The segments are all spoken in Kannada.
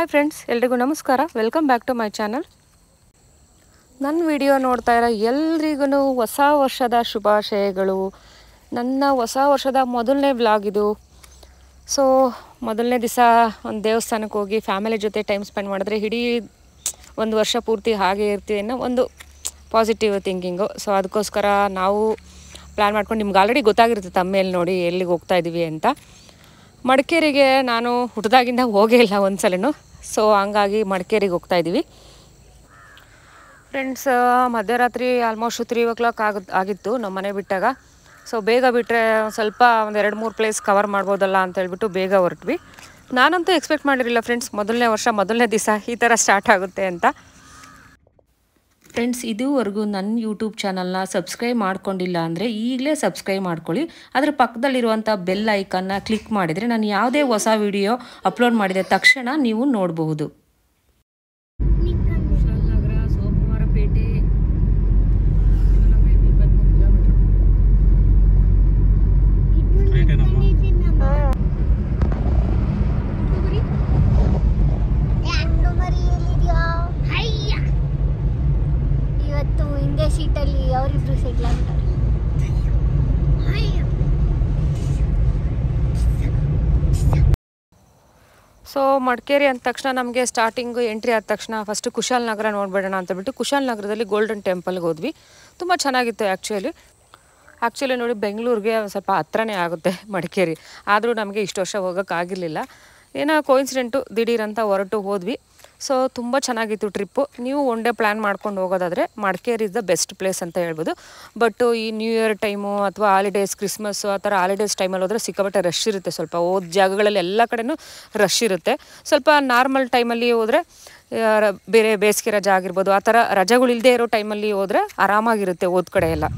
ಹಾಯ್ ಫ್ರೆಂಡ್ಸ್, ಎಲ್ರಿಗೂ ನಮಸ್ಕಾರ. Welcome back to my channel. ನನ್ನ ವಿಡಿಯೋ ನೋಡ್ತಾ ಇರೋ ಎಲ್ರಿಗೂ ಹೊಸ ವರ್ಷದ ಶುಭಾಶಯಗಳು. ನನ್ನ ಹೊಸ ವರ್ಷದ ಮೊದಲನೇ ವ್ಲಾಗ್ ಇದು. ಸೊ ಮೊದಲನೇ ದಿವಸ ಒಂದು ದೇವಸ್ಥಾನಕ್ಕೆ ಹೋಗಿ ಫ್ಯಾಮಿಲಿ ಜೊತೆ ಟೈಮ್ ಸ್ಪೆಂಡ್ ಮಾಡಿದ್ರೆ ಇಡೀ ಒಂದು ವರ್ಷ ಪೂರ್ತಿ ಹಾಗೆ ಇರ್ತೀವಿ ಅನ್ನೋ ಒಂದು ಪಾಸಿಟಿವ್ ಥಿಂಕಿಂಗು. ಸೊ ಅದಕ್ಕೋಸ್ಕರ ನಾವು ಪ್ಲ್ಯಾನ್ ಮಾಡ್ಕೊಂಡು, ನಿಮ್ಗೆ ಆಲ್ರೆಡಿ ಗೊತ್ತಾಗಿರುತ್ತೆ ತಮ್ಮೇಲೆ ನೋಡಿ ಎಲ್ಲಿಗೆ ಹೋಗ್ತಾ ಇದ್ದೀವಿ ಅಂತ. ಮಡಿಕೇರಿಗೆ ನಾನು ಹುಟ್ಟಿದಾಗಿಂದ ಹೋಗೇ ಇಲ್ಲ ಒಂದು ಸಲನೂ. ಸೊ ಹಂಗಾಗಿ ಮಡಿಕೇರಿಗೆ ಹೋಗ್ತಾಯಿದ್ದೀವಿ ಫ್ರೆಂಡ್ಸ್. ಮಧ್ಯರಾತ್ರಿ ಆಲ್ಮೋಸ್ಟ್ 3 ಆಗಿತ್ತು ನಮ್ಮ ಮನೆ ಬಿಟ್ಟಾಗ. ಸೊ ಬೇಗ ಬಿಟ್ಟರೆ ಸ್ವಲ್ಪ ಒಂದು 2-3 ಪ್ಲೇಸ್ ಕವರ್ ಮಾಡ್ಬೋದಲ್ಲ ಅಂತ ಹೇಳ್ಬಿಟ್ಟು ಬೇಗ ಹೊರಟ್ವಿ. ನಾನಂತೂ ಎಕ್ಸ್ಪೆಕ್ಟ್ ಮಾಡಿರಲಿಲ್ಲ ಫ್ರೆಂಡ್ಸ್, ಮೊದಲನೇ ವರ್ಷ ಮೊದಲನೇ ದಿವಸ ಈ ಥರ ಸ್ಟಾರ್ಟ್ ಆಗುತ್ತೆ ಅಂತ. ಫ್ರೆಂಡ್ಸ್, ಇದುವರೆಗೂ ನನ್ನ ಯೂಟ್ಯೂಬ್ ಚಾನಲ್ನ ಸಬ್ಸ್ಕ್ರೈಬ್ ಮಾಡ್ಕೊಂಡಿಲ್ಲ ಅಂದರೆ ಈಗಲೇ ಸಬ್ಸ್ಕ್ರೈಬ್ ಮಾಡ್ಕೊಳ್ಳಿ. ಅದರ ಪಕ್ಕದಲ್ಲಿರುವಂಥ ಬೆಲ್ ಐಕನ್ನ ಕ್ಲಿಕ್ ಮಾಡಿದರೆ ನಾನು ಯಾವುದೇ ಹೊಸ ವಿಡಿಯೋ ಅಪ್ಲೋಡ್ ಮಾಡಿದ ತಕ್ಷಣ ನೀವು ನೋಡಬಹುದು. ಸೋಮವಾರಪೇಟೆ ಇವತ್ತು ಹಿಂದೆ ಸೀಟಲ್ಲಿ ಅವರಿಬ್ರು ಸೆಟ್ಲ್ ಆಗ್ತಾರೆ. ಸೊ ಮಡಿಕೇರಿ ಅಂದ ತಕ್ಷಣ ನಮಗೆ ಸ್ಟಾರ್ಟಿಂಗು ಎಂಟ್ರಿ ಆದ ತಕ್ಷಣ ಫಸ್ಟು ಕುಶಾಲನಗರ ನೋಡ್ಬೇಡೋಣ ಅಂತಬಿಟ್ಟು ಕುಶಾಲನಗರದಲ್ಲಿ ಗೋಲ್ಡನ್ ಟೆಂಪಲ್ಗೆ ಹೋದ್ವಿ. ತುಂಬ ಚೆನ್ನಾಗಿತ್ತು ಆ್ಯಕ್ಚುಲಿ ನೋಡಿ, ಬೆಂಗಳೂರಿಗೆ ಸ್ವಲ್ಪ ಹತ್ರನೇ ಆಗುತ್ತೆ ಮಡಿಕೇರಿ. ಆದರೂ ನಮಗೆ ಇಷ್ಟು ವರ್ಷ ಹೋಗೋಕ್ಕಾಗಿರಲಿಲ್ಲ. ಏನೋ ಕೋಇನ್ಸಿಡೆಂಟು ದಿಢೀರಂತ ಹೊರಟು ಹೋದ್ವಿ. ಸೊ ತುಂಬ ಚೆನ್ನಾಗಿತ್ತು ಟ್ರಿಪ್ಪು. ನೀವು ಒನ್ ಡೇ ಪ್ಲ್ಯಾನ್ ಮಾಡ್ಕೊಂಡು ಹೋಗೋದಾದರೆ Madikeri is the best place ಅಂತ ಹೇಳ್ಬೋದು. ಬಟ್ ಈ ನ್ಯೂ ಇಯರ್ ಟೈಮು ಅಥವಾ ಹಾಲಿಡೇಸ್, ಕ್ರಿಸ್ಮಸ್ಸು ಆ ಥರ ಹಾಲಿಡೇಸ್ ಟೈಮಲ್ಲಿ ಹೋದರೆ ಸಿಕ್ಕಾಪಟ್ಟೆ ರಶ್ ಇರುತ್ತೆ. ಸ್ವಲ್ಪ ಹೋದ ಜಾಗಗಳಲ್ಲಿ ಎಲ್ಲ ಕಡೆನೂ ರಶ್ ಇರುತ್ತೆ. ಸ್ವಲ್ಪ ನಾರ್ಮಲ್ ಟೈಮಲ್ಲಿ ಹೋದರೆ, ಬೇರೆ ಬೇಸಿಗೆ ರಜೆ ಆಗಿರ್ಬೋದು, ಆ ಥರ ರಜೆಗಳಿಲ್ಲದೆ ಇರೋ ಟೈಮಲ್ಲಿ ಹೋದರೆ ಆರಾಮಾಗಿರುತ್ತೆ ಹೋದ ಕಡೆ ಎಲ್ಲ.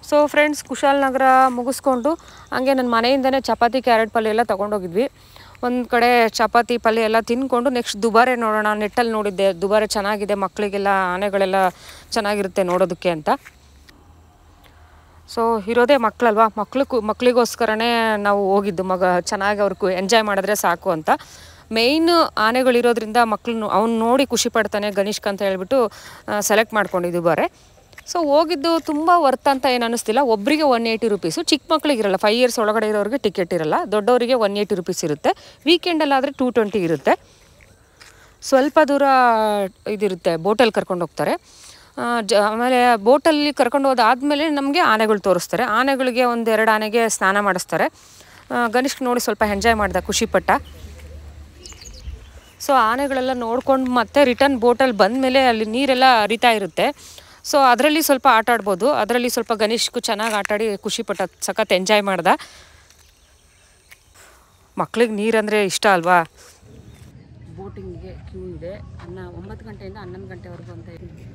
ಸೊ ಫ್ರೆಂಡ್ಸ್, ಕುಶಾಲನಗರ ಮುಗಿಸ್ಕೊಂಡು ಹಂಗೆ ನನ್ನ ಮನೆಯಿಂದನೇ ಚಪಾತಿ, ಕ್ಯಾರೆಟ್ ಪಲ್ಯ ಎಲ್ಲ ತೊಗೊಂಡೋಗಿದ್ವಿ. ಒಂದು ಕಡೆ ಚಪಾತಿ ಪಲ್ಯ ಎಲ್ಲ ತಿಂದ್ಕೊಂಡು ನೆಕ್ಸ್ಟ್ ದುಬಾರೆ ನೋಡೋಣ. ನೆಟ್ಟಲ್ಲಿ ನೋಡಿದ್ದೆ, ದುಬಾರೆ ಚೆನ್ನಾಗಿದೆ, ಮಕ್ಕಳಿಗೆಲ್ಲ ಆನೆಗಳೆಲ್ಲ ಚೆನ್ನಾಗಿರುತ್ತೆ ನೋಡೋದಕ್ಕೆ ಅಂತ. ಸೊ ಇರೋದೇ ಮಕ್ಕಳಲ್ವಾ, ಮಕ್ಕಳಿಗೋಸ್ಕರನೇ ನಾವು ಹೋಗಿದ್ದು. ಚೆನ್ನಾಗಿ ಅವ್ರಿಗೆ ಎಂಜಾಯ್ ಮಾಡಿದ್ರೆ ಸಾಕು ಅಂತ. ಮೇಯ್ನ್ ಆನೆಗಳಿರೋದ್ರಿಂದ ಮಕ್ಕಳು ಅವ್ನು ನೋಡಿ ಖುಷಿ ಪಡ್ತಾನೆ ಗಣೇಶ್ಕ್ ಅಂತ ಹೇಳ್ಬಿಟ್ಟು ಸೆಲೆಕ್ಟ್ ಮಾಡ್ಕೊಂಡಿದ್ದು ದುಬಾರೆ. ಸೊ ಹೋಗಿದ್ದು ತುಂಬ ವರ್ತ್ ಅಂತ ಏನು ಅನ್ನಿಸ್ತಿಲ್ಲ. ಒಬ್ಬರಿಗೆ 180 ರುಪೀಸು. ಚಿಕ್ಕ ಮಕ್ಕಳಿಗಿರಲ್ಲ, 5 ಇಯರ್ಸ್ ಒಳಗಡೆ ಇರೋರಿಗೆ ಟಿಕೆಟ್ ಇರಲ್ಲ. ದೊಡ್ಡವರಿಗೆ 180 ರುಪೀಸ್ ಇರುತ್ತೆ. ವೀಕೆಂಡಲ್ಲಾದರೆ 220 ಇರುತ್ತೆ. ಸ್ವಲ್ಪ ದೂರ ಇದಿರುತ್ತೆ, ಬೋಟಲ್ಲಿ ಕರ್ಕೊಂಡು ಹೋಗ್ತಾರೆ. ಆಮೇಲೆ ಬೋಟಲ್ಲಿ ಕರ್ಕೊಂಡು ಹೋದಾದಮೇಲೆ ನಮಗೆ ಆನೆಗಳು ತೋರಿಸ್ತಾರೆ. ಆನೆಗಳಿಗೆ 1-2 ಆನೆಗೆ ಸ್ನಾನ ಮಾಡಿಸ್ತಾರೆ. ಗಣೇಶ್ಗೆ ನೋಡಿ ಸ್ವಲ್ಪ ಎಂಜಾಯ್ ಮಾಡ್ದೆ, ಖುಷಿಪಟ್ಟ. ಸೊ ಆನೆಗಳೆಲ್ಲ ನೋಡ್ಕೊಂಡು ಮತ್ತೆ ರಿಟರ್ನ್ ಬೋಟಲ್ಲಿ ಬಂದಮೇಲೆ ಅಲ್ಲಿ ನೀರೆಲ್ಲ ಹರಿತಾ ಇರುತ್ತೆ. ಸೊ ಅದರಲ್ಲಿ ಸ್ವಲ್ಪ ಆಟ ಆಡ್ಬೋದು. ಅದರಲ್ಲಿ ಸ್ವಲ್ಪ ಗಣೇಶ್ಗೂ ಚೆನ್ನಾಗಿ ಆಟಾಡಿ ಖುಷಿಪಟ್ಟ, ಸಖತ್ ಎಂಜಾಯ್ ಮಾಡ್ದೆ. ಮಕ್ಳಿಗೆ ನೀರಂದರೆ ಇಷ್ಟ ಅಲ್ವಾ. ಬೋಟಿಂಗಿಗೆ ಕ್ಯೂ ಇದೆ. 9 ಗಂಟೆಯಿಂದ 11 ಗಂಟೆವರೆಗೂ ಅಂತ ಇದೆ.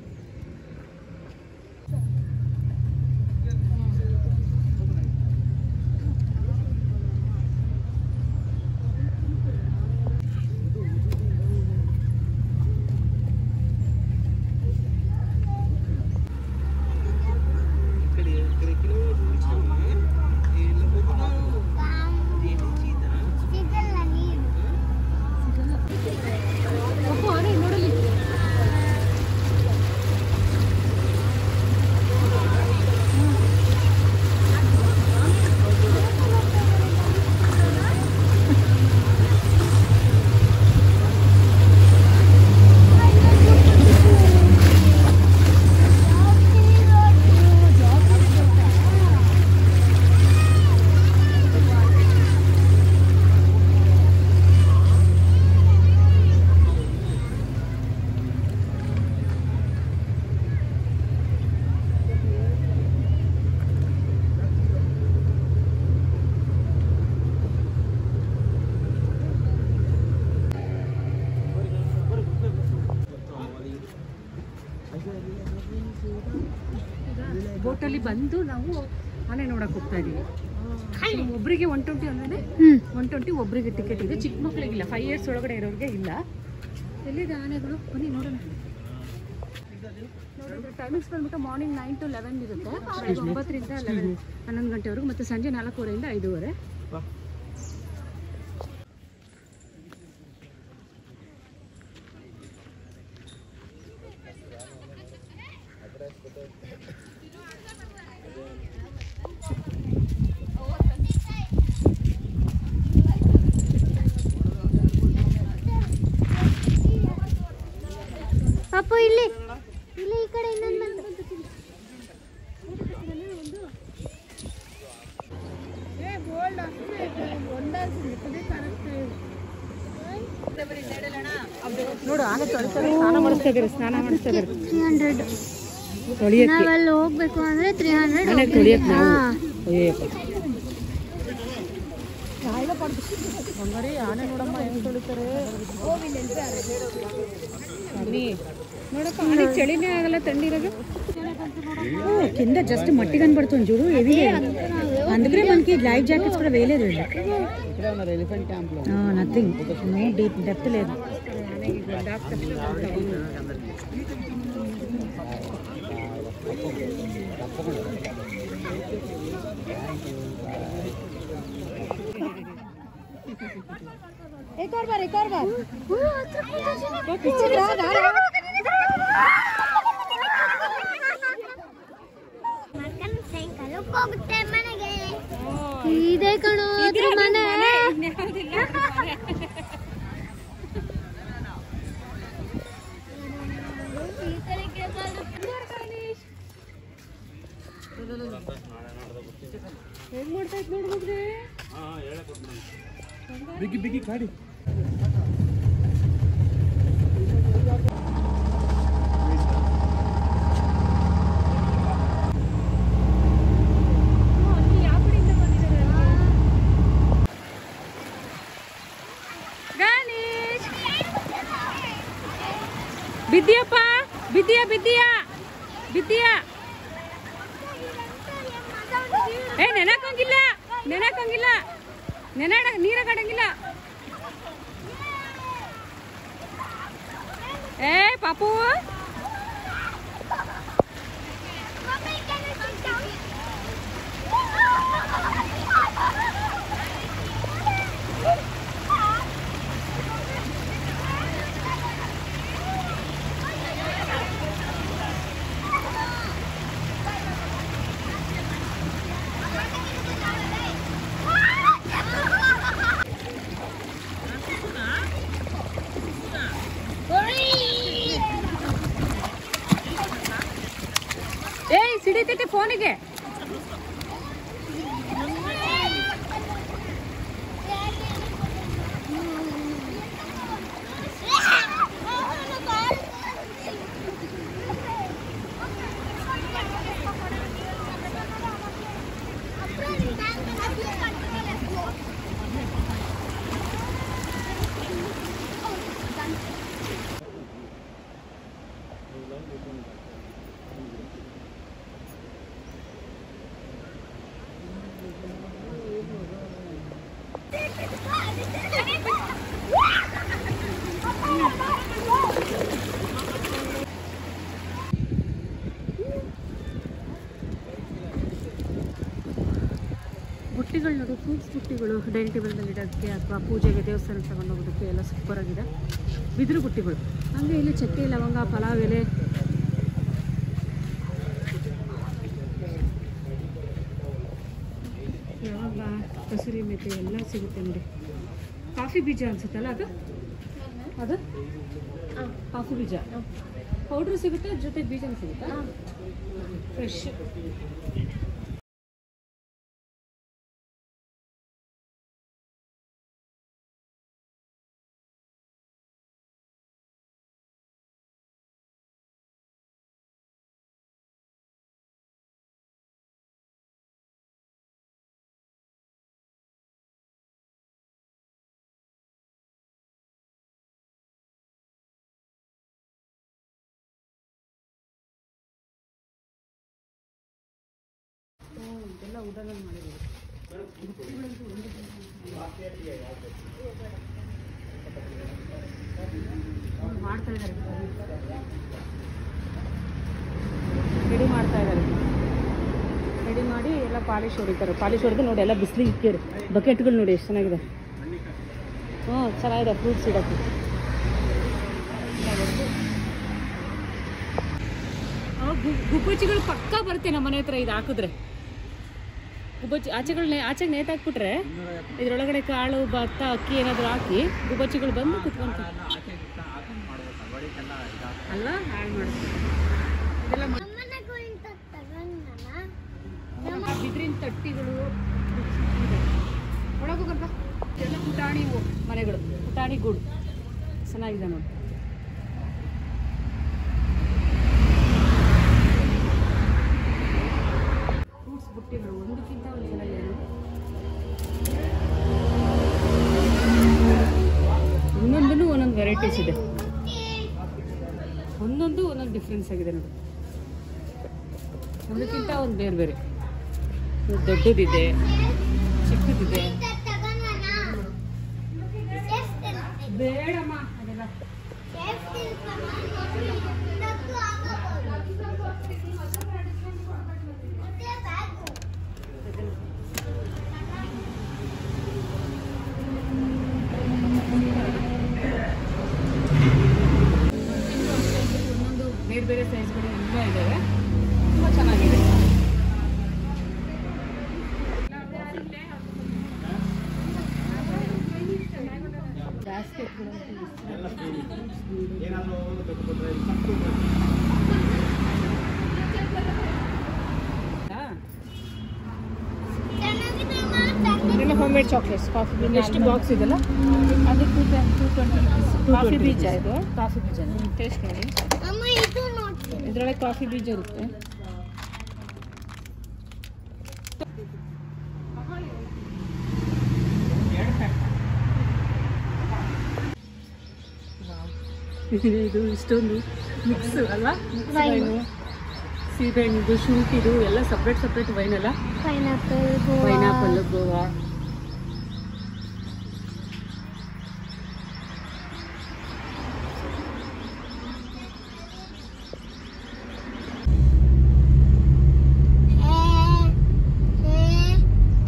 ರೂಟಲ್ಲಿ ಬಂದು ನಾವು ಆನೆ ನೋಡಕ್ಕೆ ಹೋಗ್ತಾ ಇದ್ದೀವಿ. ಒಬ್ಬರಿಗೆ 120 ಅಂದರೆ 120 ಒಬ್ಬರಿಗೆ ಟಿಕೆಟ್ ಇದೆ. ಚಿಕ್ಕ ಮಕ್ಕಳಿಗಿಲ್ಲ, 5 ಇಯರ್ಸ್ ಒಳಗಡೆ ಇರೋರಿಗೆ ಇಲ್ಲ. ಎಲ್ಲಿದೆ ಆನೆಗಳು? ಬನ್ನಿ ನೋಡೋಣ. ನೋಡಿದ್ರೆ ಟೈಮಿಂಗ್ಸ್ ಬಂದ್ಬಿಟ್ಟು ಮಾರ್ನಿಂಗ್ 9 to 11 ಇರುತ್ತೆ, 9ರಿಂದ 11 ಗಂಟೆವರೆಗೂ, ಮತ್ತು ಸಂಜೆ 4:15 5:30. ಅಪ್ಪು ಇಲ್ಲಿ ಇಲ್ಲಿ ಈ ಕಡೆ ಇನ್ನೊಂದು ನೋಡು ಆನೆ ಸ್ನಾನ ಮಾಡಿಸ್ತಾ ಇದ್ದಾರೆ. 300. ತೊಳಿಯಕ್ಕೆ ನಾವಲ್ಲಿ ಹೋಗ್ಬೇಕು ಅಂದ್ರೆ 300. ತೊಳಿಯಕ್ಕೆ ನಾವು ಆನೆ ನೋಡಮ್ಮ ಹೆಂಗ್ ತೊಳಿತಾರೆ. ನೋಡಪ್ಪ ಆನೆ ಚಳಿನೇ ಆಗಲ್ಲ, ಥಂಡಿರೋದು. కింద జస్ట్ మట్టి కనబడుతుంది చూడు. హెవీ అందుకే మనకి లైఫ్ జాకెట్స్ కూడా వేయలేదు. నథింగ్, నో డీప్ డెప్త్ లేదు. एक और बार ಹೋಗುತ್ತೆ ಮನೆಗೆ. ಇದೆ ಕಣೋ ಅದ್ರ ಮನೆ. ಹೆಂಗ್ ಮಾಡ್ತಾ ಇದ್ ನೋಡ್ಬೋದ್ರಿ. ಬಿಗಿ ಬಿಗಿ ಗಾಡಿ. ಬಿದ್ದಿಯಪ್ಪ, ಬಿದ್ದಿಯಾ ಬಿದ್ದಿಯಾ ಬಿದ್ದಿಯಾ. ಏ ನೆನಕಂಗಿಲ್ಲ, ನೆನಕಂಗಿಲ್ಲ, ನೀರಾಗಂಗಿಲ್ಲ. ಏ ಪಾಪು, ಏಯ್ ಸಿಡಿತೈತೆ ಫೋನಿಗೆ. ಬುಟ್ಟಿಗಳು ನೋಡಿ, ಫ್ರೂಟ್ಸ್ ಬುಟ್ಟಿಗಳು ಡೈನಿಂಗ್ ಟೇಬಲ್ನಲ್ಲಿ ಇಡೋಕ್ಕೆ ಅಥವಾ ಪೂಜೆಗೆ ದೇವಸ್ಥಾನಕ್ಕೆ ತಗೊಂಡೋಗೋದಕ್ಕೆ ಎಲ್ಲ ಸೂಪರಾಗಿದೆ. ಬಿದಿರು ಬುಟ್ಟಿಗಳು. ಹಾಗೆ ಇಲ್ಲಿ ಚಕ್ಕೆ, ಲವಂಗ, ಪಲಾವ್ ಎಲೆ, ಲವಂಗ, ಕಸೂರಿ ಮೆಥಿ ಎಲ್ಲ ಸಿಗುತ್ತೆ ನೋಡಿ. ಕಾಫಿ ಬೀಜ ಅನ್ಸುತ್ತಲ್ಲ ಅದು, ಅದು ಕಾಫಿ ಬೀಜ ಪೌಡ್ರು ಸಿಗುತ್ತೆ, ಜೊತೆಗೆ ಬೀಜನೂ ಸಿಗುತ್ತಾ ಫ್ರೆಶ್. ಎಲ್ಲ ವುಡನಲ್ಲಿ ಮಾಡಿದ್ದೀವಿ. ಮಾಡ್ತಾ ಇದ್ದಾರೆ, ರೆಡಿ ಮಾಡ್ತಾ ಇದ್ದಾರೆ. ರೆಡಿ ಮಾಡಿ ಎಲ್ಲ ಪಾಲಿಶ್ ಹೊಡಿತಾರೆ. ಪಾಲಿಶ್ ಹೊಡೆದು ನೋಡಿ ಎಲ್ಲ ಬಿಸಿಲಿಗೆ ಇಕ್ಕಿರಿ. ಬಕೆಟ್ಗಳು ನೋಡಿ ಎಷ್ಟು ಚೆನ್ನಾಗಿದೆ. ಹ್ಞೂ ಚೆನ್ನಾಗಿದೆ ಫ್ರೂಟ್ಸ್ ಇಡೋಕ್ಕೆ. ಗುಬ್ಬಚ್ಚಿಗಳು ಪಕ್ಕ ಬರುತ್ತೆ ನಮ್ಮ ಮನೆ ಹತ್ರ ಇದು ಹಾಕಿದ್ರೆ. ಗುಬ್ಬಚ್ಚಿ ಆಚೆಗೆ ನೇತಾಕ್ಬಿಟ್ರೆ ಇದ್ರೊಳಗಡೆ ಕಾಳು ಭತ್ತ ಅಕ್ಕಿ ಏನಾದರೂ ಹಾಕಿ ಗುಬ್ಬಚ್ಚಿಗಳು ಬಂದು ಕುತ್ಕೊಂಡು ಅಲ್ಲ ಹಾಳು ಮಾಡುತ್ತೆ. ಇದೆಲ್ಲ ಬಿದ್ರಿನ ತಟ್ಟಿಗಳು ಒಳಗೋಗಂತ ಎಲ್ಲ ಪುಟಾಣಿ ಮನೆಗಳು, ಪುಟಾಣಿ ಗೂಡು ಚೆನ್ನಾಗಿದೆ ನೋಡಿ. ಫ್ರೂಟ್ಸ್ ಬುಟ್ಟಿಗಳು ಒಂದಕ್ಕಿಂತ ಒಂದು ಚೆನ್ನಾಗಿದೆ. ಒಂದೊಂದೂ ಒಂದೊಂದು ವೆರೈಟೀಸ್ ಇದೆ, ಒಂದೊಂದು ಒಂದೊಂದು ಡಿಫ್ರೆನ್ಸ್ ಆಗಿದೆ ನೋಡಿ. ಒಂದಕ್ಕಿಂತ ಒಂದು ಬೇರೆ ಬೇರೆ, ದೊಡ್ಡದಿದೆ, ಚಿಕ್ಕದಿದೆ. ಬೇಡಮ್ಮ ಅದೆಲ್ಲ. ಒಂದೊಂದು ಬೇರೆ ಬೇರೆ ಸೈಜ್ಗಳು ತುಂಬ ಇದ್ದಾವೆ, ತುಂಬ ಚೆನ್ನಾಗಿದೆ. ಇದೆಲ್ಲ ಹೋಮ್ ಮೇಡ್ ಚಾಕ್ಲೇಟ್ಸ್. ಕಾಫಿ ಬೀಜ ಎಷ್ಟು ಬಾಕ್ಸ್ ಇದೆಲ್ಲ? ಅದು 220 ರುಪೀಸ್. ಕಾಫಿ ಬೀಜ ಇದು, ಕಾಫಿ ಬೀಜ ಟೇಸ್ಟ್ ನೋಡಿ. ಇದರೊಳಗೆ ಕಾಫಿ ಬೀಜ ಇರುತ್ತೆ. ಇದು ಇಷ್ಟೊಂದು ಮಿಕ್ಸ್ ಅಲ್ವಾ? ವೈನು, ಸೀಬೆಹಣ್ಣಿದು, ಶುಂಠಿದು ಎಲ್ಲ ಸಪ್ರೇಟ್ ಸಪ್ರೇಟ್ ವೈನ್ ಅಲ್ಲ. ಪೈನಾಪಲ್, ಗೋವಾ.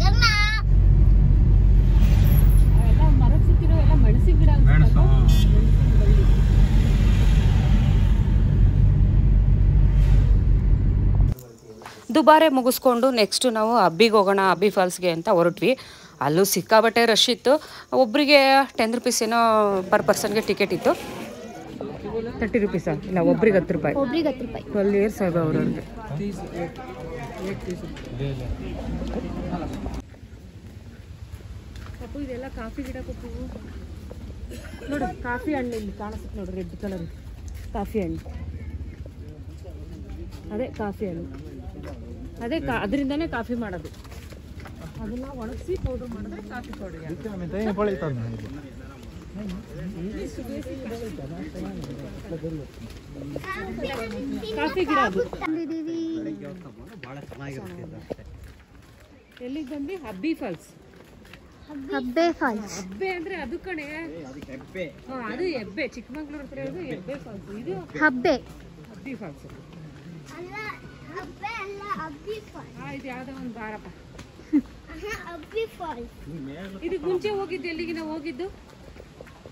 ಎಲ್ಲ ಮರದ ಸುತ್ತಿರೋ ಎಲ್ಲ ಮೆಣಸಿನ ಗಿಡ ಅನ್ಸುತ್ತಲ್ಲ. ದುಬಾರೆ ಮುಗಿಸ್ಕೊಂಡು ನೆಕ್ಸ್ಟು ನಾವು ಅಬ್ಬಿಗೆ ಹೋಗೋಣ, ಅಬ್ಬಿ ಫಾಲ್ಸ್ಗೆ ಅಂತ ಹೊರಟ್ವಿ. ಅಲ್ಲೂ ಸಿಕ್ಕಾಬಟ್ಟೆ ರಶ್ ಇತ್ತು. ಒಬ್ಬರಿಗೆ 10 ರುಪೀಸ್ ಏನೋ ಪರ್ ಪರ್ಸನ್ಗೆ ಟಿಕೆಟ್ ಇತ್ತು. 30 ರುಪೀಸಾ? ಇಲ್ಲ, ಒಬ್ರಿಗೆ 10 ರೂಪಾಯಿ. 12 ಇಯರ್ಸ್ ಆಗ ಅವ್ರವ್ರಿಗೆ. ಪಪ್ಪು ಇದೆಲ್ಲ ಕಾಫಿ ಗಿಡ ಪಪ್ಪು ನೋಡು. ಕಾಫಿ ಹಣ್ಣು ಇಲ್ಲಿ ಕಾಣಿಸುತ್ತೆ ನೋಡು, ರೆಡ್ ಕಲರ್ ಕಾಫಿ ಹಣ್ಣು. ಅದೇ ಕಾಫಿ ಹಣ್ಣು, ಅದೇ ಅದರಿಂದನೇ ಕಾಫಿ ಮಾಡೋದು. ಅದನ್ನ ಒಣಗಿಸಿ ಪೌಡರ್ ಮಾಡಿದ್ರೆ ಕಾಫಿ ಪೌಡರ್. ಕಾಫಿ ಗಿಡ ಅದು. ಎಲ್ಲಿಗೆ ಬಂದ್ವಿ? ಅಬ್ಬಿ ಫಾಲ್ಸ್. ಹಬ್ಬೆ ಅಂದ್ರೆ ಅದು ಕಣೆ, ಅದು ಹೆಬ್ಬೆ. ಚಿಕ್ಕಮಂಗ್ಳೂರ್ ಹತ್ರ ಇರೋದು ಹೆಬ್ಬೆ ಫಾಲ್ಸ್. ಇದು ಅಬ್ಬಿ ಫಾಲ್ಸ್. ಇದು ಯಾವ್ದೋ ಒಂದು ಬಾರಪ್ಪ. ಇದಕ್ಕೆ ಮುಂಚೆ ಹೋಗಿದ್ದು ಎಲ್ಲಿಗೆ ನಾವು ಹೋಗಿದ್ದು?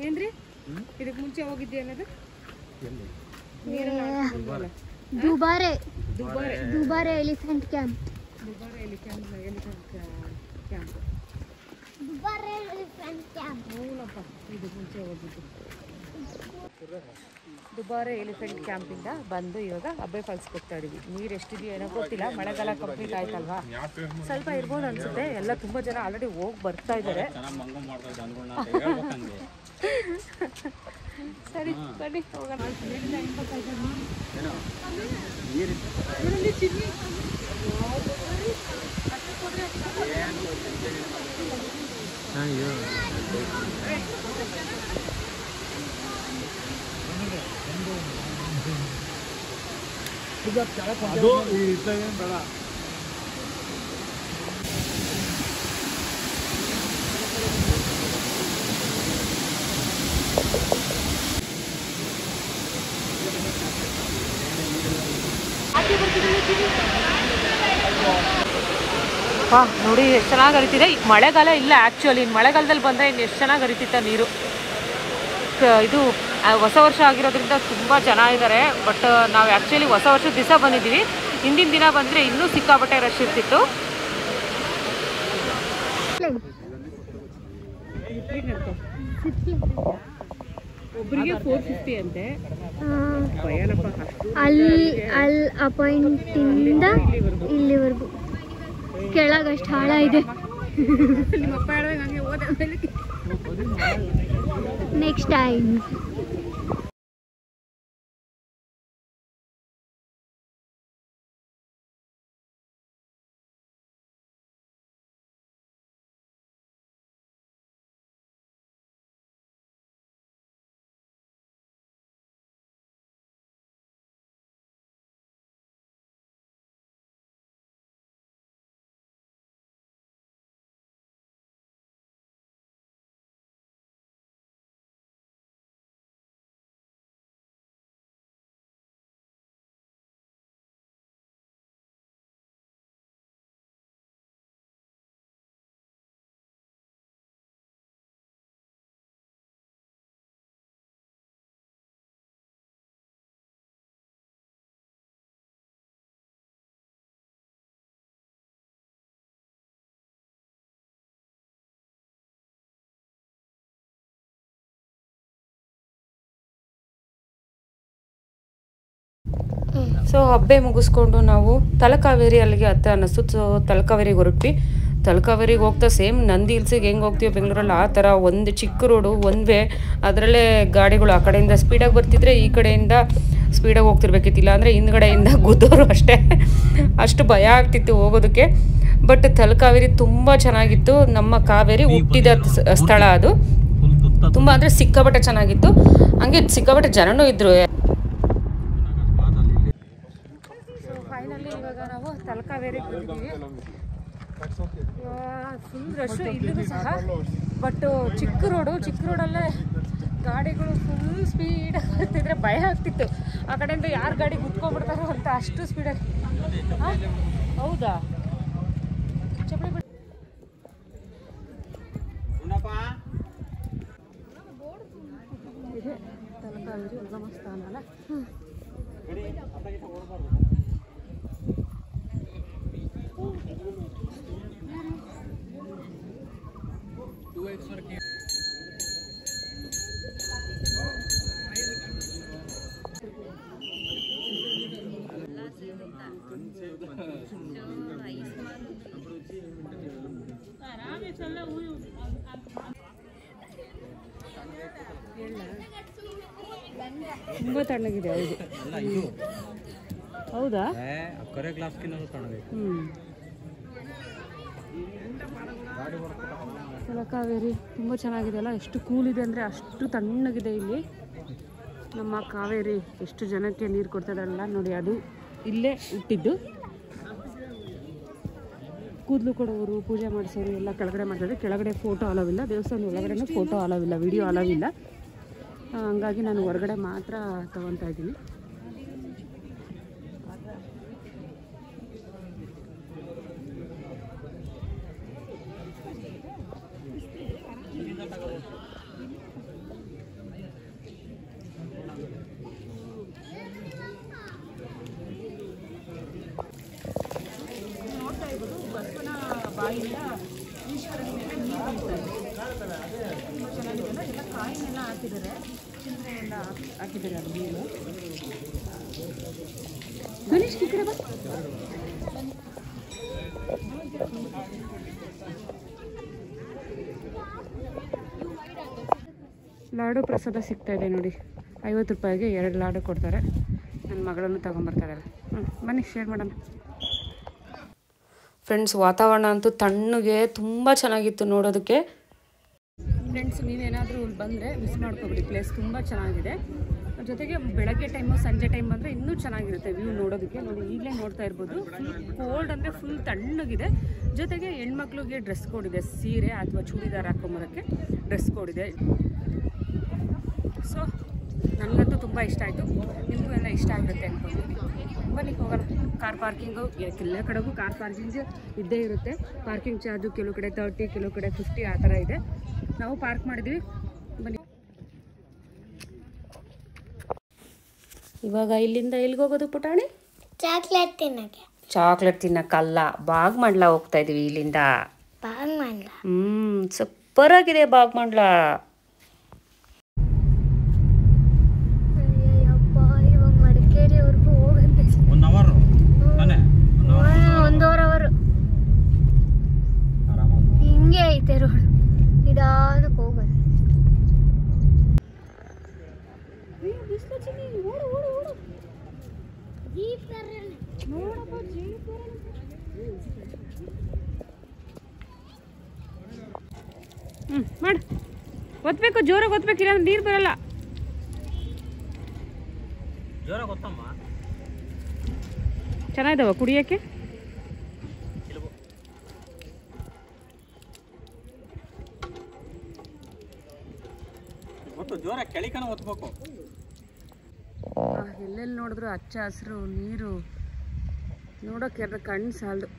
ಏನ್ರಿ ಇದಕ್ಕೆ ಮುಂಚೆ ಹೋಗಿದ್ದೆ ಅನ್ನೋದು? Dubare elephant camp. ಹೂನಪ್ಪ, ಇದಕ್ಕೆ ಮುಂಚೆ ಹೋಗಿದ್ದು ದುಬಾರೆ ಎಲಿಫೆಂಟ್ ಕ್ಯಾಂಪಿಂದ ಬಂದು ಇವಾಗ ಅಬ್ಬೆ ಫಾಲ್ಸ್ ಹೋಗ್ತಾ ಇದೀವಿ. ನೀರು ಎಷ್ಟಿದೆಯೋ ಏನೋ ಗೊತ್ತಿಲ್ಲ, ಮಳೆಗಾಲ ಕಂಪ್ಲೀಟ್ ಆಯ್ತಲ್ವಾ, ಸ್ವಲ್ಪ ಇರ್ಬೋದು ಅನ್ಸುತ್ತೆ. ಎಲ್ಲ ತುಂಬ ಜನ ಆಲ್ರೆಡಿ ಹೋಗಿ ಬರ್ತಾ ಇದ್ದಾರೆ. ಸರಿ ಬನ್ನಿ ಹೋಗೋಣ. ಅದು ಈ ಬೇಡ ಹಾಂ ನೋಡಿ ಎಷ್ಟು ಚೆನ್ನಾಗಿ ಹರಿತಿದೆ. ಮಳೆಗಾಲ ಇಲ್ಲ ಆ್ಯಕ್ಚುಲಿ, ಮಳೆಗಾಲದಲ್ಲಿ ಬಂದರೆ ಇನ್ನು ಎಷ್ಟು ಚೆನ್ನಾಗಿ ಹರಿತಿತ್ತ ನೀರು. ಇದು ಹೊಸ ವರ್ಷ ಆಗಿರೋದ್ರಿಂದ ತುಂಬ ಜನ ಇದ್ದಾರೆ. ಬಟ್ ನಾವು ಆ್ಯಕ್ಚುಲಿ ಹೊಸ ವರ್ಷದ ದಿವಸ ಬಂದಿದ್ದೀವಿ. ಹಿಂದಿನ ದಿನ ಬಂದರೆ ಇನ್ನೂ ಸಿಕ್ಕಾಪಟ್ಟೆ ರಶ್ ಇರ್ತಿತ್ತು. ಒಬ್ಬರಿಗೆ 450 ಅಂತೆ. ಅಲ್ಲಿ ಆ ಪಾಯಿಂಟಿಂದ ಇಲ್ಲಿವರೆಗೂ ಕೆಳಗಷ್ಟು ಹಾಳ ಇದೆ. ನಿಮ್ಮಪ್ಪ ಹೇಳಿದಾಗ ಹಂಗೆ ಹೋದ ನೆಕ್ಸ್ಟ್ ಟೈಮ್. ಸೊ ಹಬ್ಬೆ ಮುಗಿಸ್ಕೊಂಡು ನಾವು ತಲಕಾವೇರಿ ಅಲ್ಲಿಗೆ ಹತ್ರ ಅನ್ನಿಸ್ತು. ಸೊ ತಲಕಾವೇರಿಗೆ ಹೊರಟ್ವಿ. ತಲಕಾವೇರಿಗೆ ಹೋಗ್ತಾ ಸೇಮ್ ನಂದಿ ಹಿಲ್ಸಿಗೆ ಹೆಂಗೆ ಹೋಗ್ತೀವಿ ಬೆಂಗಳೂರಲ್ಲಿ ಆ ಥರ ಒಂದು ಚಿಕ್ಕ ರೋಡು ಒನ್ ವೇ. ಅದರಲ್ಲೇ ಗಾಡಿಗಳು ಆ ಕಡೆಯಿಂದ ಸ್ಪೀಡಾಗಿ ಬರ್ತಿದ್ರೆ ಈ ಕಡೆಯಿಂದ ಸ್ಪೀಡಾಗಿ ಹೋಗ್ತಿರ್ಬೇಕಿತ್ತಿಲ್ಲ ಅಂದರೆ ಹಿಂದ್ಗಡೆಯಿಂದ ಗುದ್ದೋರು ಅಷ್ಟೇ. ಅಷ್ಟು ಭಯ ಆಗ್ತಿತ್ತು ಹೋಗೋದಕ್ಕೆ. ಬಟ್ ತಲಕಾವೇರಿ ತುಂಬ ಚೆನ್ನಾಗಿತ್ತು. ನಮ್ಮ ಕಾವೇರಿ ಹುಟ್ಟಿದ ಸ್ಥಳ ಅದು. ತುಂಬ ಅಂದರೆ ಸಿಕ್ಕಾಪಟ್ಟೆ ಚೆನ್ನಾಗಿತ್ತು. ಹಂಗೆ ಸಿಕ್ಕಾಪಟ್ಟೆ ಜನನೂ ಇದ್ದರು. ಫೈನಲಿ ಇವಾಗ ನಾವು ತಲಕಾವೇರಿಗೆ ಬಂದಿದ್ದೀವಿ. ಫುಲ್ ರಶ್ಶು ಇಲ್ಲೂ ಸಹ. ಬಟ್ ಚಿಕ್ಕ ರೋಡಲ್ಲೇ ಗಾಡಿಗಳು ಫುಲ್ ಸ್ಪೀಡ್ ಆಗ್ತಿದ್ರೆ ಭಯ ಆಗ್ತಿತ್ತು. ಆ ಕಡೆಯಿಂದ ಯಾರು ಗಾಡಿ ಕುತ್ಕೊಂಡ್ಬಿಡ್ತಾರೋ ಅಂತ ಅಷ್ಟು ಸ್ಪೀಡಾಗಿ. ಹೌದಾ ಚಪ್ಪಲಿ ಬಿಡಿ. ಇದೆ ತಲಕಾವೇರಿ ಉಗಮ ಸ್ಥಾನ ಅಲ್ಲ. ತುಂಬ ತಣ್ಣಗಿದೆ. ಹೌದಾ ತಲಕಾವೇರಿ ತುಂಬ ಚೆನ್ನಾಗಿದೆ ಅಲ್ಲ. ಎಷ್ಟು ಕೂಲ್ ಇದೆ ಅಂದರೆ ಅಷ್ಟು ತಣ್ಣಗಿದೆ ಇಲ್ಲಿ. ನಮ್ಮ ಕಾವೇರಿ ಎಷ್ಟು ಜನಕ್ಕೆ ನೀರು ಕೊಡ್ತದಲ್ಲ ನೋಡಿ. ಅದು ಇಲ್ಲೇ ಹುಟ್ಟಿದ್ದು. ಕೂದಲು ಕೊಡೋರು, ಪೂಜೆ ಮಾಡಿಸೋರು ಎಲ್ಲ ಕೆಳಗಡೆ ಮಾಡ್ತಾರೆ. ಕೆಳಗಡೆ ಫೋಟೋ ಅಲವಿಲ್ಲ. ದೇವಸ್ಥಾನದ ಒಳಗಡೆ ಫೋಟೋ ಅಲವಿಲ್ಲ, ವಿಡಿಯೋ ಅಲವಿಲ್ಲ. ಹಂಗಾಗಿ ನಾನು ಹೊರಗಡೆ ಮಾತ್ರ ತಗೊತಾ ಇದ್ದೀನಿ. ನೋಡ್ತಾ ಇರ್ಬೋದು ಬಸವನ ಬಾಯಿಂದ ಈಶ್ವರನ ಮೇಲೆ ನೀರು ಬೀಳ್ತಾ ಇದೆ. ತುಂಬ ಚೆನ್ನಾಗಿದೆ. ಎಲ್ಲ ಕಾಯಿನೆಲ್ಲ ಹಾಕಿದ್ದಾರೆ, ಚಿಲ್ಲರೆ ಎಲ್ಲ ಹಾಕಿದ್ದಾರೆ. ಅದು ನೀರು ಗಣೇಶ್ ಈ ಕಡೆ ಬಾ. ಲಾಡು ಪ್ರಸಾದ ಸಿಗ್ತಾ ಇದೆ ನೋಡಿ. 50 ರೂಪಾಯಿಗೆ 2 ಲಾಡು ಕೊಡ್ತಾರೆ. ನನ್ನ ಮಗಳನ್ನು ತೊಗೊಂಬರ್ತಾಯಿದ್ದಾರೆ. ಬನ್ನಿ ಶೇರ್ ಮಾಡೋಣ. ಫ್ರೆಂಡ್ಸ್ ವಾತಾವರಣ ಅಂತೂ ತಣ್ಣಗೆ ತುಂಬ ಚೆನ್ನಾಗಿತ್ತು ನೋಡೋದಕ್ಕೆ. ಫ್ರೆಂಡ್ಸ್ ನೀವೇನಾದರೂ ಇಲ್ಲಿ ಬಂದರೆ ಮಿಸ್ ಮಾಡ್ಕೊಬಿಡಿ. ಪ್ಲೇಸ್ ತುಂಬ ಚೆನ್ನಾಗಿದೆ. ಜೊತೆಗೆ ಬೆಳಗ್ಗೆ ಟೈಮು ಸಂಜೆ ಟೈಮ್ ಬಂದರೆ ಇನ್ನೂ ಚೆನ್ನಾಗಿರುತ್ತೆ ವ್ಯೂ ನೋಡೋದಕ್ಕೆ. ನೋಡಿ ಈಗಲೇ ನೋಡ್ತಾ ಇರ್ಬೋದು. ಫುಲ್ ಕೋಲ್ಡ್ ಅಂದರೆ ಫುಲ್ ತಣ್ಣಗಿದೆ. ಜೊತೆಗೆ ಹೆಣ್ಮಕ್ಳಿಗೆ ಡ್ರೆಸ್ ಕೋಡ್ ಇದೆ. ಸೀರೆ ಅಥವಾ ಚೂಡಿದಾರ್ ಹಾಕೊಂಬರೋಕ್ಕೆ ಡ್ರೆಸ್ ಕೋಡ್ ಇದೆ. ಸೊ ನನಗಂತೂ ತುಂಬ ಇಷ್ಟ ಆಯಿತು, ನಿಮಗೂ ಎಲ್ಲ ಇಷ್ಟ ಆಗಿರುತ್ತೆ ಅಂದ್ಕೊಳ್ತೀನಿ. ಬನ್ನಿ ಹೋಗೋಣ. ಕಾರ್ ಪಾರ್ಕಿಂಗು ಎಲ್ಲ ಕಡೆಗೂ ಕಾರ್ ಪಾರ್ಕಿಂಗ್ ಇದ್ದೇ ಇರುತ್ತೆ. ಪಾರ್ಕಿಂಗ್ ಚಾರ್ಜು ಕೆಲವು ಕಡೆ 30, ಕೆಲವು ಕಡೆ 50 ಆ ಥರ ಇದೆ. ನಾವು ಪಾರ್ಕ್ ಮಾಡಿದ್ವಿ. ಬನ್ನಿ. ಇವಾಗ ಇಲ್ಲಿಂದ ಎಲ್ಲಿಗೆ ಹೋಗೋದು ಪುಟಾಣಿ? ಚಾಕ್ಲೇಟ್ ತಿನ್ನಕ್ಕೆ. ಚಾಕ್ಲೇಟ್ ತಿನ್ನಕ್ಕಲ್ಲ, ಬಾಗ್ಮಂಡ್ಲ ಹೋಗ್ತಾ ಇದೀವಿ ಇಲ್ಲಿಂದ. ಬಾಗ್ಮಂಡ್ಲ? ಸೂಪರ್ ಆಗಿದೆ ಬಾಗ್ಮಂಡ್ಲ. ಅಯ್ಯಪ್ಪ, ಇವಾಗ ಮಡಿಕೇರಿವರೆಗೂ ಹೋಗಂತೆ. 1 ಅವರ್ ತಾನೆ? 1.5 ಅವರ್. ಹಿಂಗೆ ಐತೆ ರೋಡ್, ನಿಧಾನಕ್ಕೆ ಹೋಗೋದು. ಮಾಡು, ಒತ್ತಬೇಕು, ಜೋರಾಗಿ ಒತ್ತಬೇಕು, ಇಲ್ಲ ನೀರು ಬರಲ್ಲ. ಚೆನ್ನಾಗಿದಾವ ಕುಡಿಯೋಕ್ಕೆ. ಎಲ್ಲೆಲ್ಲಿ ನೋಡಿದ್ರು ಹಚ್ಚ ಹಸಿರು ನೀರು ನೋಡೋಕೆ ಕಣ್ಣು ಸಾಲದು.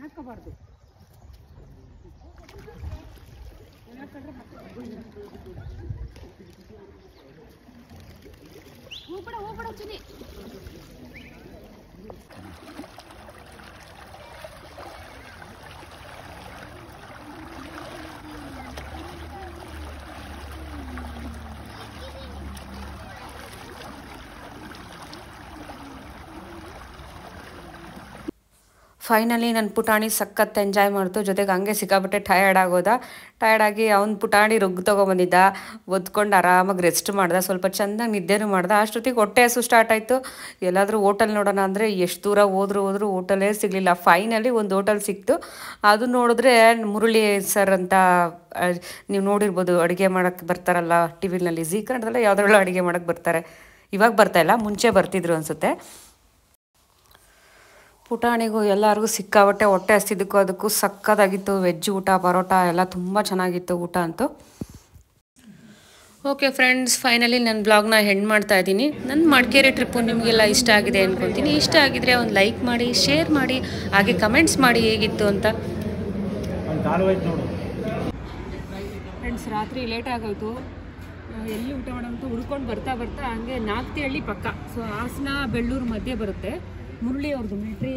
ಹಾಕಬಾರ್ದು, ಹೋಗ್ಬೇಡ ಚಿನಿ. ಫೈನಲಿ ನನ್ನ ಪುಟಾಣಿ ಸಖತ್ ಎಂಜಾಯ್ ಮಾಡ್ತು. ಜೊತೆಗೆ ಹಂಗೆ ಸಿಕ್ಕಾಬಿಟ್ಟೆ ಟಯರ್ಡ್ ಆಗಿ ಅವ್ನು ಪುಟಾಣಿ ರುಗ್ಗು ತೊಗೊಂಬಂದಿದ್ದ, ಒದ್ಕೊಂಡು ಆರಾಮಾಗಿ ರೆಸ್ಟ್ ಮಾಡ್ದೆ, ಸ್ವಲ್ಪ ಚೆಂದಾಗಿ ನಿದ್ದೆನೂ ಮಾಡ್ದೆ. ಅಷ್ಟೊತ್ತಿಗೆ ಹೊಟ್ಟೆ ಹಸು ಸ್ಟಾರ್ಟ್ ಆಯಿತು. ಎಲ್ಲಾದರೂ ಹೋಟೆಲ್ ನೋಡೋಣ ಅಂದರೆ ಎಷ್ಟು ದೂರ ಹೋದ್ರೂ ಹೋಟೆಲೇ ಸಿಗಲಿಲ್ಲ. ಫೈನಲಿ ಒಂದು ಹೋಟೆಲ್ ಸಿಕ್ತು. ಅದು ನೋಡಿದ್ರೆ ಮುರಳಿ ಸರ್ ಅಂತ ನೀವು ನೋಡಿರ್ಬೋದು, ಅಡುಗೆ ಮಾಡೋಕ್ಕೆ ಬರ್ತಾರಲ್ಲ ಟಿ ವಿನಲ್ಲಿ, ಜೀ ಕನ್ನಡದಲ್ಲ ಯಾವುದ್ರಲ್ಲೂ ಅಡುಗೆ ಮಾಡೋಕ್ಕೆ ಬರ್ತಾರೆ. ಇವಾಗ ಬರ್ತಾಯಿಲ್ಲ, ಮುಂಚೆ ಬರ್ತಿದ್ರು ಅನಿಸುತ್ತೆ. ಪುಟಾಣಿಗೂ ಎಲ್ಲರಿಗೂ ಸಿಕ್ಕಾಬಟ್ಟೆ ಹೊಟ್ಟೆ ಹಸ್ತಿದ್ದಕ್ಕೂ ಅದಕ್ಕೂ ಸಕ್ಕತ್ತಾಗಿತ್ತು. ವೆಜ್ ಊಟ, ಪರೋಟ ಎಲ್ಲ ತುಂಬ ಚೆನ್ನಾಗಿತ್ತು ಊಟ ಅಂತೂ. ಓಕೆ ಫ್ರೆಂಡ್ಸ್, ಫೈನಲಿ ನನ್ನ ಬ್ಲಾಗ್ನ ಹೆಣ್ಣು ಮಾಡ್ತಾ ಇದ್ದೀನಿ. ನನ್ನ ಮಡಿಕೇರಿ ಟ್ರಿಪ್ಪು ನಿಮಗೆಲ್ಲ ಇಷ್ಟ ಆಗಿದೆ ಅಂದ್ಕೊಳ್ತೀನಿ. ಇಷ್ಟ ಆಗಿದ್ರೆ ಒಂದು ಲೈಕ್ ಮಾಡಿ, ಶೇರ್ ಮಾಡಿ, ಹಾಗೆ ಕಮೆಂಟ್ಸ್ ಮಾಡಿ ಹೇಗಿತ್ತು ಅಂತ. ಫ್ರೆಂಡ್ಸ್, ರಾತ್ರಿ ಲೇಟ್ ಆಗೋಯ್ತು. ಎಲ್ಲಿ ಊಟ ಮಾಡೋಂತ ಹುಡ್ಕೊಂಡು ಬರ್ತಾ ಹಂಗೆ ನಾಗ್ತಿಹಳ್ಳಿ ಪಕ್ಕ, ಸೊ ಹಾಸನ ಬೆಳ್ಳೂರು ಮಧ್ಯೆ ಬರುತ್ತೆ. ಮುರಳಿ ಅವ್ರದ್ದು ಮಿಲ್ಟ್ರಿ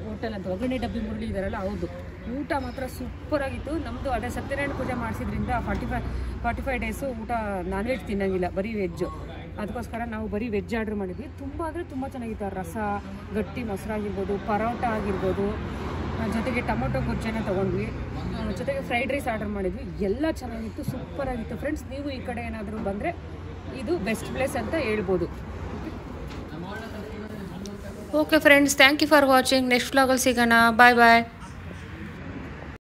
ಹೋಟೆಲ್ ಅಂತ, ಒಗ್ಗರಣೆ ಡಬ್ಬಿ ಮುರಳಿ ಇದ್ದಾರಲ್ಲ ಅವ್ರದ್ದು. ಊಟ ಮಾತ್ರ ಸೂಪರಾಗಿತ್ತು. ನಮ್ಮದು ಅದೇ ಸತ್ಯನಾರಾಯಣ ಪೂಜೆ ಮಾಡಿಸಿದ್ರಿಂದ 45 ಡೇಸು ಊಟ ನಾನ್ ವೆಜ್ ತಿನ್ನೋಂಗಿಲ್ಲ, ಬರೀ ವೆಜ್ಜು. ಅದಕ್ಕೋಸ್ಕರ ನಾವು ಬರೀ ವೆಜ್ ಆರ್ಡ್ರ್ ಮಾಡಿದ್ವಿ. ತುಂಬ ಅಂದರೆ ತುಂಬ ಚೆನ್ನಾಗಿತ್ತು. ರಸ, ಗಟ್ಟಿ ಮೊಸರಾಗಿರ್ಬೋದು, ಪರೋಟ ಆಗಿರ್ಬೋದು, ಜೊತೆಗೆ ಟೊಮೊಟೊ ಗೊಜ್ಜನ್ನು ತೊಗೊಂಡ್ವಿ. ಜೊತೆಗೆ ಫ್ರೈಡ್ ರೈಸ್ ಆರ್ಡರ್ ಮಾಡಿದ್ವಿ. ಎಲ್ಲ ಚೆನ್ನಾಗಿತ್ತು, ಸೂಪರಾಗಿತ್ತು. ಫ್ರೆಂಡ್ಸ್, ನೀವು ಈ ಕಡೆ ಏನಾದರೂ ಬಂದರೆ ಇದು ಬೆಸ್ಟ್ ಪ್ಲೇಸ್ ಅಂತ ಹೇಳ್ಬೋದು. Okay friends, thank you for watching. Next ವ್ಲಾಗಲ್ಲಿ ಸಿಗೋಣ. ಬಾಯ್ ಬಾಯ್.